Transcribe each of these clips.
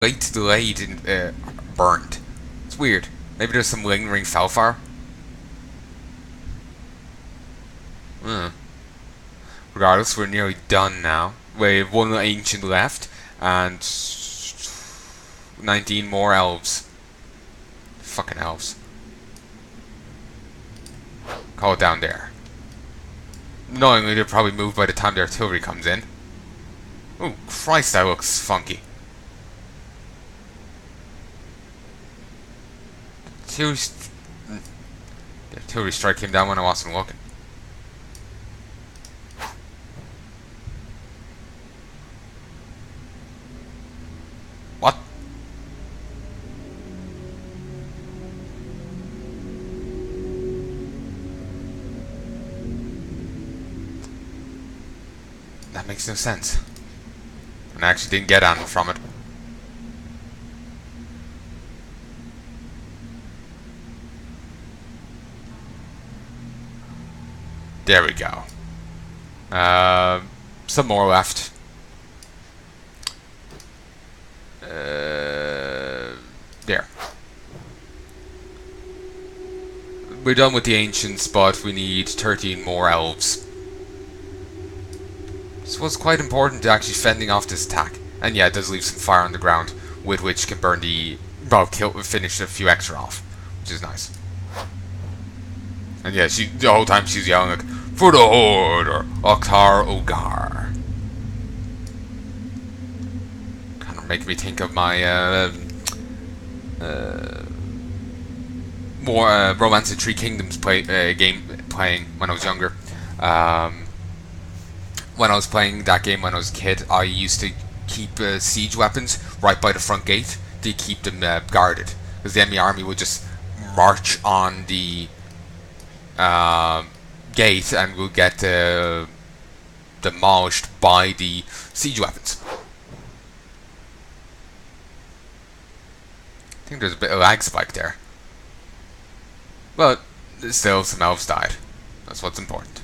late delayed and burned. It's weird. Maybe there's some lingering felfire. Hmm. Regardless, we're nearly done now. We have one ancient left and 19 more elves. Fucking elves. Call it down there. Knowingly, they'll probably move by the time the artillery comes in. Oh, Christ, that looks funky. The artillery strike came down when I wasn't looking. What? That makes no sense. And I actually didn't get ammo from it. There we go. Some more left. There. We're done with the ancients, but we need 13 more elves. So it's quite important to actually fending off this attack. And yeah, it does leave some fire on the ground, with which can burn the... well, finish a few extra off, which is nice. And yeah, the whole time she's yelling like, "For the Horde!" or "Oktar Ogar." Kind of make me think of my more Romance of Three Kingdoms game playing when I was younger. When I was playing that game when I was a kid, I used to keep siege weapons right by the front gate to keep them guarded, because the enemy army would just march on the gate and will get demolished by the siege weapons. I think there's a bit of lag spike there. But still, some elves died. That's what's important.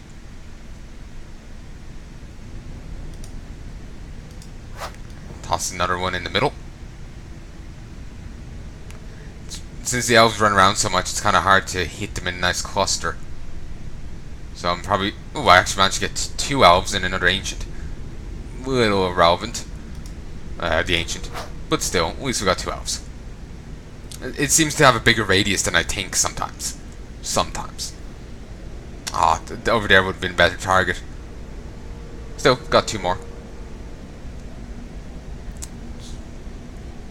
Toss another one in the middle. Since the elves run around so much, it's kind of hard to hit them in a nice cluster. So I'm probably... oh, I actually managed to get 2 elves and another ancient. A little irrelevant. The ancient. But still, at least we got 2 elves. It seems to have a bigger radius than I think sometimes. Sometimes. Ah, over there would have been a better target. Still, got 2 more.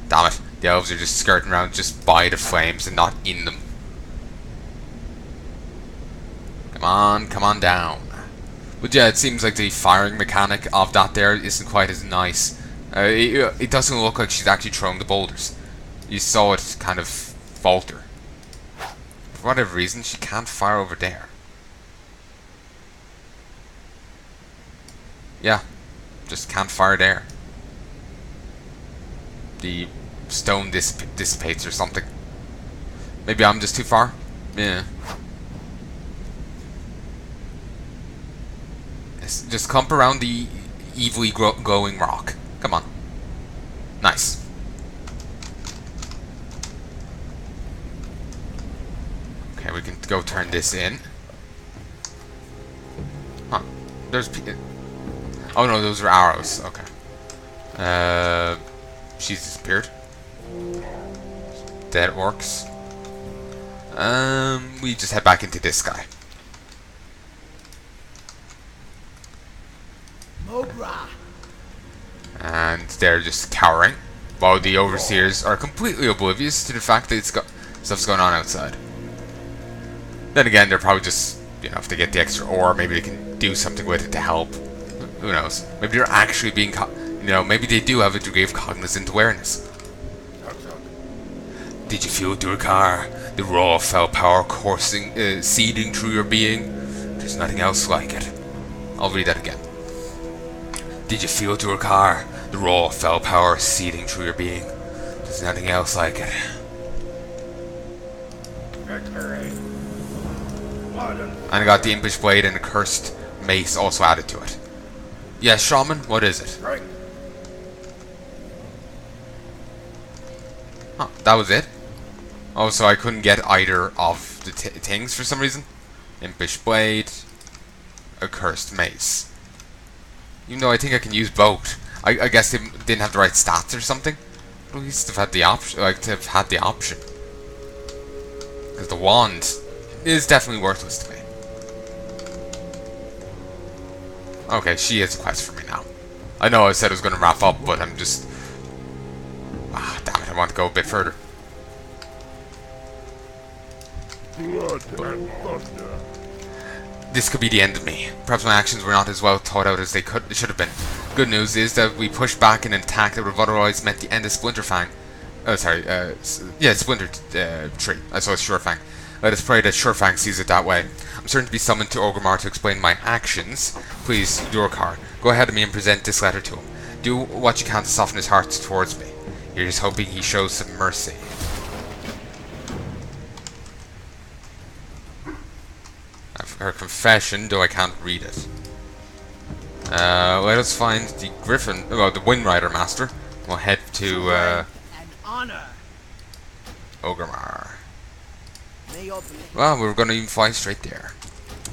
Damn it. The elves are just skirting around just by the flames and not in them. Come on down. But yeah, it seems like the firing mechanic of that there isn't quite as nice. It doesn't look like she's actually throwing the boulders. You saw it kind of falter. For whatever reason, she can't fire over there. Yeah, just can't fire there. The stone dissipates or something. Maybe I'm just too far? Yeah. Just clump around the evilly glowing rock. Come on. Nice. Okay, we can go turn this in. Huh. There's... oh no, those are arrows. Okay. She's disappeared. Dead orcs. We just head back into this guy. And they're just cowering, while the overseers are completely oblivious to the fact that stuff's going on outside. Then again, they're probably just, you know, if they get the extra ore, maybe they can do something with it to help. Who knows? Maybe they're actually being, you know, maybe they do have a degree of cognizant awareness. Did you feel Durcar? The raw fell power coursing, seeding through your being? There's nothing else like it. I'll read that again. Did you feel Durcar? The raw fell power seeding through your being? There's nothing else like it. And I got the impish blade and the cursed mace also added to it. Yes, shaman, what is it? Huh, that was it? Oh, so I couldn't get either of the things for some reason? Impish Blade, a Cursed Mace. Even though I think I can use both. I guess they didn't have the right stats or something. At least have had the option, like to have had the option. Because the wand is definitely worthless to me. Okay, she has a quest for me now. I know I said I was going to wrap up, but I'm just... Ah, damn it, I want to go a bit further. Blood and thunder. This could be the end of me. Perhaps my actions were not as well thought out as they should have been. Good news is that we pushed back an attack that would have otherwise meant the end of Splinterfang. Oh, sorry, Splinter Tree. I saw Saurfang. Let us pray that Saurfang sees it that way. I'm certain to be summoned to Orgrimmar to explain my actions. Please, Durcar, go ahead of me and present this letter to him. Do what you can to soften his heart towards me. You're just hoping he shows some mercy. Her confession, though I can't read it. Let us find the Griffin, well, the Windrider Master. We'll head to Orgrimmar. Well, we're going to even fly straight there.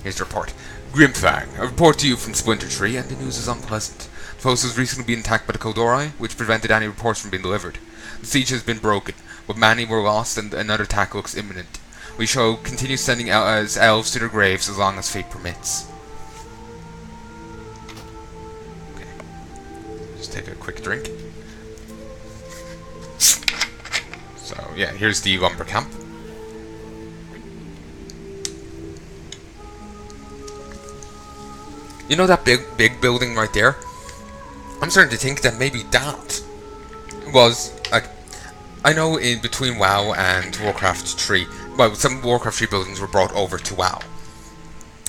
Here's the report. Grimfang, a report to you from Splinter Tree, and the news is unpleasant. The post has recently been attacked by the Kodori, which prevented any reports from being delivered. The siege has been broken, but many were lost and another attack looks imminent. We shall continue sending out as elves to their graves as long as fate permits. Okay. Just take a quick drink. So, yeah, here's the lumber camp. You know that big building right there? I'm starting to think that maybe that was, like, I know in between WoW and Warcraft 3, well, some Warcraft 3 buildings were brought over to WoW.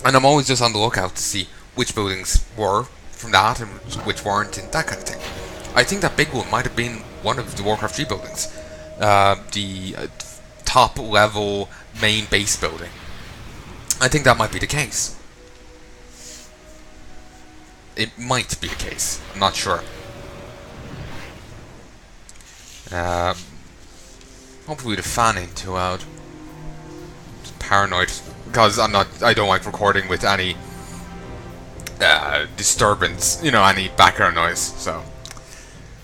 And I'm always just on the lookout to see which buildings were from that and which weren't and that kind of thing. I think that big one might have been one of the Warcraft 3 buildings. The top level main base building. I think that might be the case. It might be the case. I'm not sure. Hopefully the fan ain't too loud. Just paranoid because I don't like recording with any disturbance. You know, any background noise. So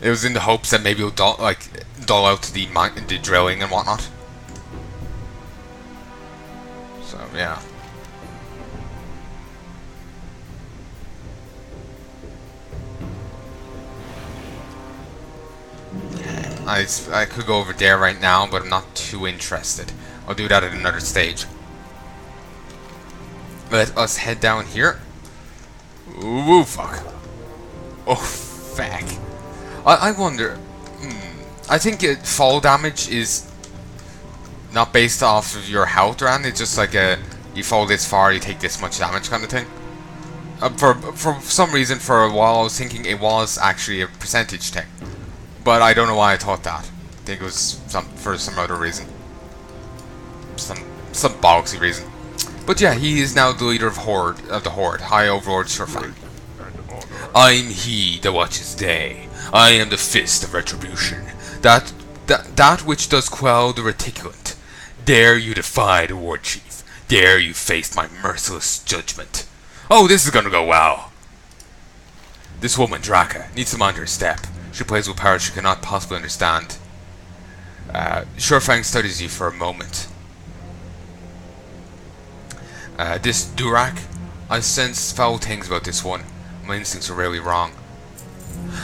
it was in the hopes that maybe it'll dull out the drilling and whatnot. So yeah. I could go over there right now, but I'm not too interested. I'll do that at another stage. Let us head down here. Ooh, fuck. Oh, fuck. I wonder... I think fall damage is not based off of your health or anything. It's just like you fall this far, you take this much damage kind of thing. For some reason, for a while, I was thinking it was actually a percentage thing. But I don't know why I thought that. I think it was for some other reason. Some bollocks reason. But yeah, he is now the leader of the Horde, High Overlord Saurfang. I'm he that watches day. I am the fist of retribution. That which does quell the reticulant. Dare you defy the war chief. Dare you face my merciless judgment. Oh, this is gonna go well. This woman, Draka, needs to mind her step. She plays with power she cannot possibly understand. Saurfang studies you for a moment. This Durak, I sense foul things about this one. My instincts are rarely wrong.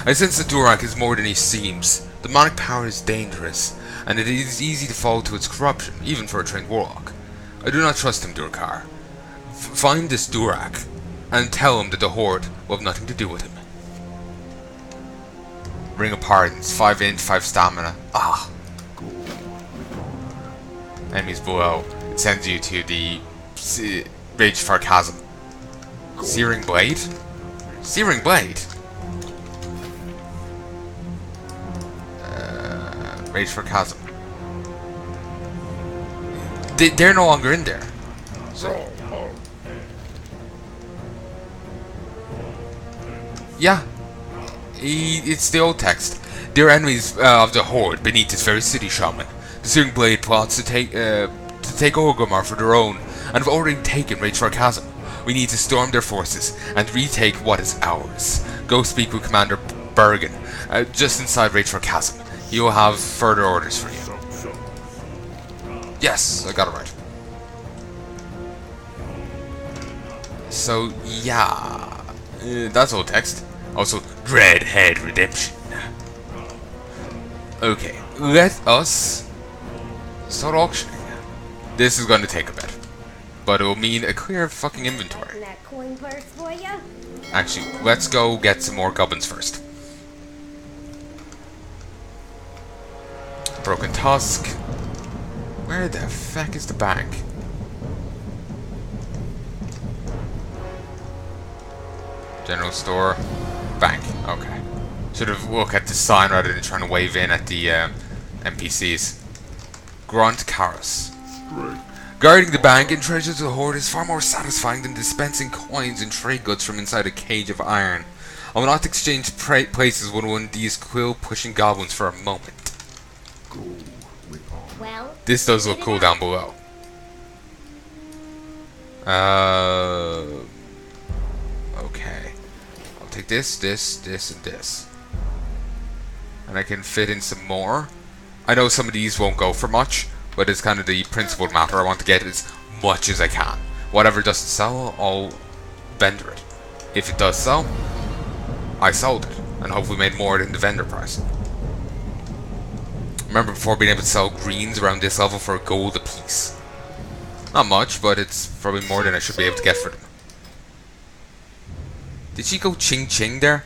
I sense that Durak is more than he seems. Demonic power is dangerous, and it is easy to fall to its corruption, even for a trained warlock. I do not trust him, Durcar. Find this Durak, and tell him that the Horde will have nothing to do with him. Ring of Pardons, 5 int, 5 stamina. Ah. Enemies below. It sends you to the Rage for Chasm. Searing Blade? Searing Blade? Rage for Chasm. They're no longer in there. So. Yeah. It's the old text. They are enemies of the Horde beneath this very city, Shaman. The Searing Blade plots to take Orgrimmar for their own, and have already taken Ragefar Chasm. We need to storm their forces and retake what is ours. Go speak with Commander Bergen, just inside Ragefar Chasm. He will have further orders for you. Yes, I got it right. So, yeah. That's all text. Also, Dreadhead Redemption. Okay, let us start auctioning. This is going to take a bit, but it will mean a clear fucking inventory. That coin purse for you? Actually, let's go get some more goblins first. Broken Tusk. Where the fuck is the bank? General store. Bank. Okay. Should have looked at the sign rather than trying to wave in at the NPCs. Grunt Karos. Guarding the bank and treasures of the Horde is far more satisfying than dispensing coins and trade goods from inside a cage of iron. I will not exchange places with one of these quill-pushing goblins for a moment. Well, This does look cool down below. Okay. I'll take this, and this. And I can fit in some more. I know some of these won't go for much, but it's kind of the principal matter. I want to get as much as I can. Whatever doesn't sell, I'll vendor it. If it does sell, I sold it, and hopefully made more than the vendor price. Remember before being able to sell greens around this level for a gold apiece. Not much, but it's probably more than I should be able to get for them. Did she go ching ching there?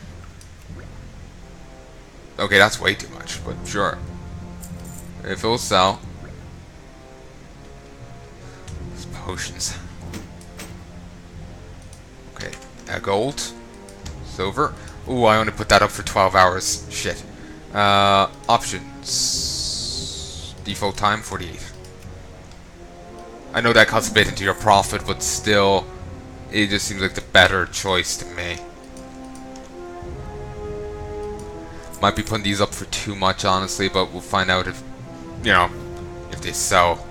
Okay, that's way too much, but sure. If it'll sell. These potions. Okay, gold. Silver. Ooh, I only put that up for 12 hours. Shit. Options. Default time, 48. I know that cuts a bit into your profit, but still, it just seems like the better choice to me. Might be putting these up for too much, honestly, but we'll find out if, you know, if they sell.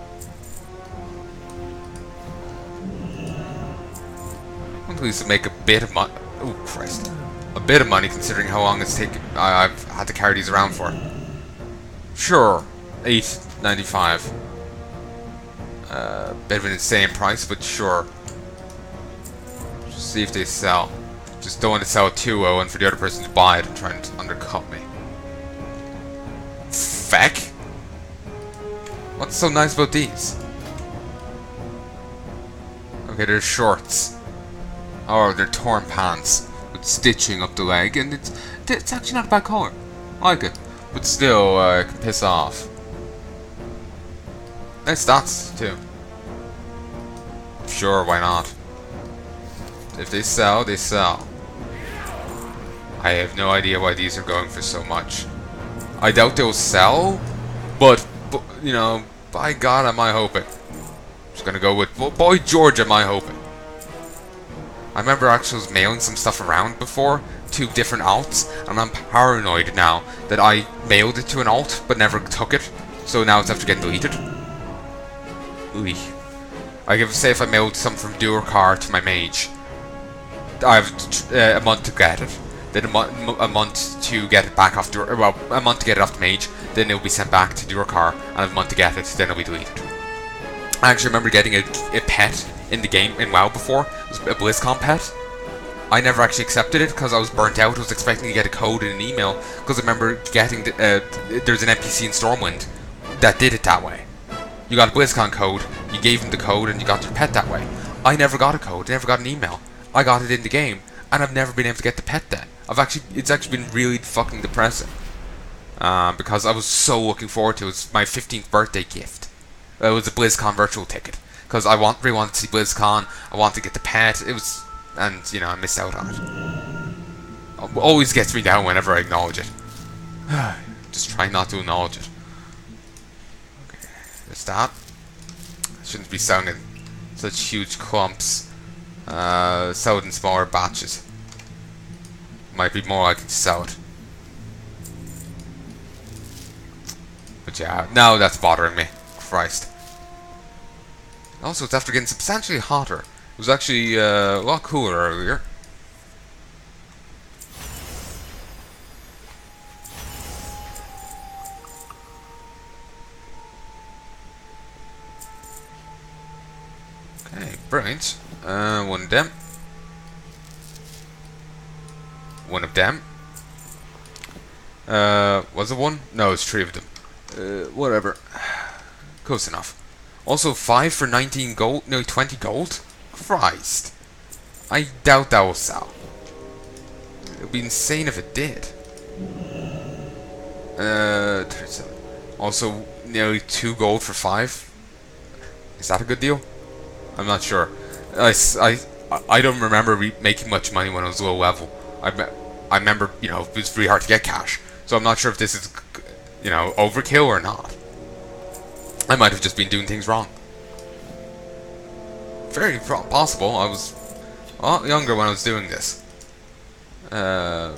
I'm pleased to make a bit of money. Oh, Christ. A bit of money considering how long it's taken. I've had to carry these around for. Sure. $8.95. Bit of an insane price, but sure. Just see if they sell. Just don't want to sell it too low and for the other person to buy it and try and undercut me. Feck? What's so nice about these? Okay, they're shorts. Oh, they're torn pants with stitching up the leg, and it's actually not a bad color. I like it, but still, it can piss off. Nice stats too. Sure, why not? If they sell, they sell. I have no idea why these are going for so much. I doubt they'll sell, but you know, by God, am I hoping. Just gonna go with, boy George, am I hoping. I remember actually was mailing some stuff around before to different alts, and I'm paranoid now that I mailed it to an alt but never took it, so now it's after getting deleted. Ooh. I give say if I mailed some from Durcar to my mage, I have a month to get it. Then a month to get it back off well, a month to get it off the mage. Then it'll be sent back to Durcar, and a month to get it. Then it'll be deleted. I actually remember getting a pet in the game in WoW before. It was a BlizzCon pet. I never actually accepted it because I was burnt out. I was expecting to get a code in an email because I remember getting there's an NPC in Stormwind that did it that way. You got a BlizzCon code, you gave him the code, and you got your pet that way. I never got a code, never got an email. I got it in the game, and I've never been able to get the pet then. It's actually been really fucking depressing. Because I was so looking forward to it. It was my 15th birthday gift. It was a BlizzCon virtual ticket. Because I really wanted to see BlizzCon, I wanted to get the pet, and, you know, I missed out on it. It always gets me down whenever I acknowledge it. Just try not to acknowledge it. Okay, there's that. Shouldn't be sounding such huge clumps. Sell it in smaller batches. Might be more likely to sell it. Yeah, now that's bothering me. Christ. Also, it's after getting substantially hotter. It was actually a lot cooler earlier. Okay, brilliant. One of them. One of them. Was it one? No, it's 3 of them. Whatever. Close enough. Also, 5 for 19 gold? No, 20 gold? Christ. I doubt that will sell. It would be insane if it did. 37. Also, nearly 2 gold for 5. Is that a good deal? I'm not sure. I don't remember making much money when I was low level. I remember, you know, it was really hard to get cash. So I'm not sure if this is, you know, overkill or not. I might have just been doing things wrong. Very possible. I was a lot younger when I was doing this. I'll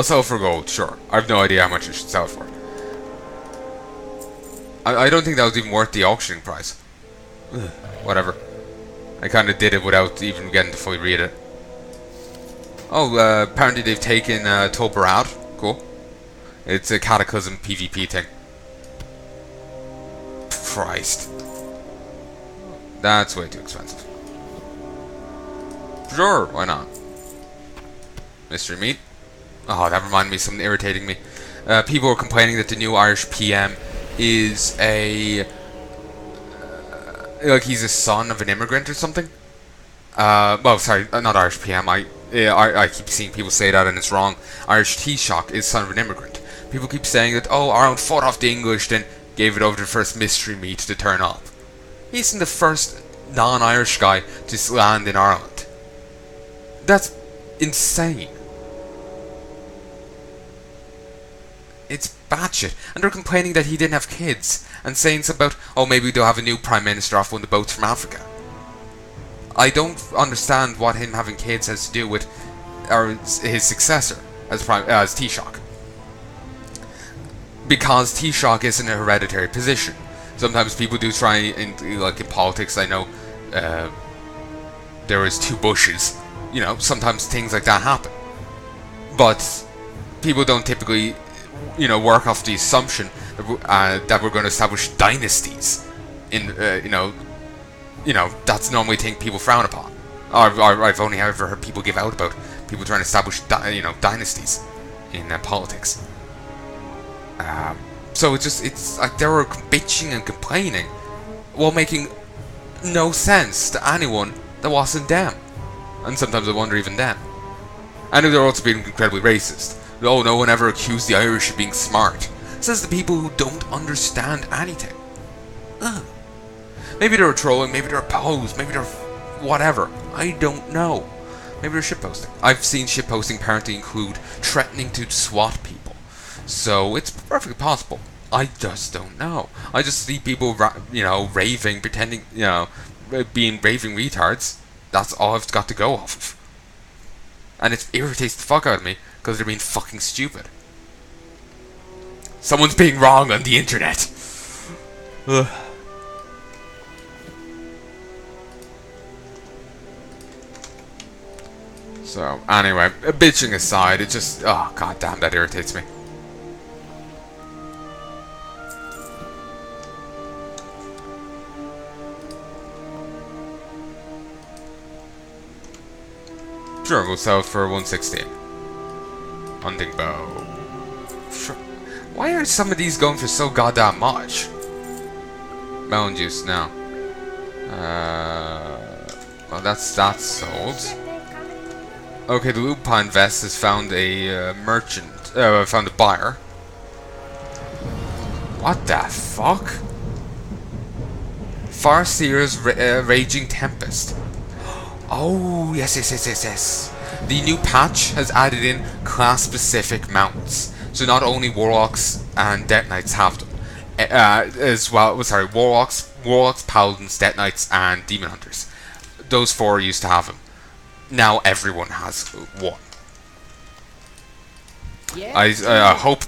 sell for gold, sure. I have no idea how much I should sell it for. I don't think that was even worth the auctioning price. Ugh, whatever. I kind of did it without even getting to fully read it. Oh, apparently they've taken Tulbar out. Cool. It's a Cataclysm PvP thing. Christ. That's way too expensive. Sure, why not? Mystery meat. Oh, that reminded me of something irritating me. People were complaining that the new Irish PM is a... like he's a son of an immigrant or something. Well, sorry, not Irish PM. I keep seeing people say that and it's wrong. Irish Taoiseach is son of an immigrant. People keep saying that, oh, Ireland fought off the English, then gave it over to the first mystery meat to turn up. He isn't the first non-Irish guy to land in Ireland. That's insane. It's batshit. And they're complaining that he didn't have kids, and saying something about, oh, maybe they'll have a new Prime Minister off one of the boats from Africa. I don't understand what him having kids has to do with his successor as Taoiseach. Because Taoiseach isn't a hereditary position. Sometimes people do try, like in politics, I know there is 2 Bushes. You know, sometimes things like that happen. But people don't typically, you know, work off the assumption that we're going to establish dynasties. You know, that's normally a thing people frown upon. I've only ever heard people give out about people trying to establish, dynasties in politics. So it's like they were bitching and complaining while making no sense to anyone that wasn't them. And sometimes I wonder even then. I know they're also being incredibly racist. Oh, no one ever accused the Irish of being smart. Says the people who don't understand anything. Ugh. Maybe they're trolling, maybe they're opposed, maybe they're whatever. I don't know. Maybe they're shitposting. I've seen shitposting apparently include threatening to SWAT people. So it's perfectly possible. I just don't know. I just see people, raving, pretending, being raving retards. That's all I've got to go off of. And it irritates the fuck out of me because they're being fucking stupid. Someone's being wrong on the internet. Ugh. So, anyway, bitching aside, it just... oh, goddamn, that irritates me. Sure, we'll sell it for 160. Hunting bow. Sure. Why are some of these going for so goddamn much? Melon juice, now. Well, that's sold. Okay, the Lupine Vest has found a found a buyer. What the fuck? Farseer's Raging Tempest. Oh, yes. The new patch has added in class-specific mounts. So not only Warlocks and Death Knights have them. As well, Warlocks, Paladins, Death Knights, and Demon Hunters. Those 4 used to have them. Now everyone has one. I hope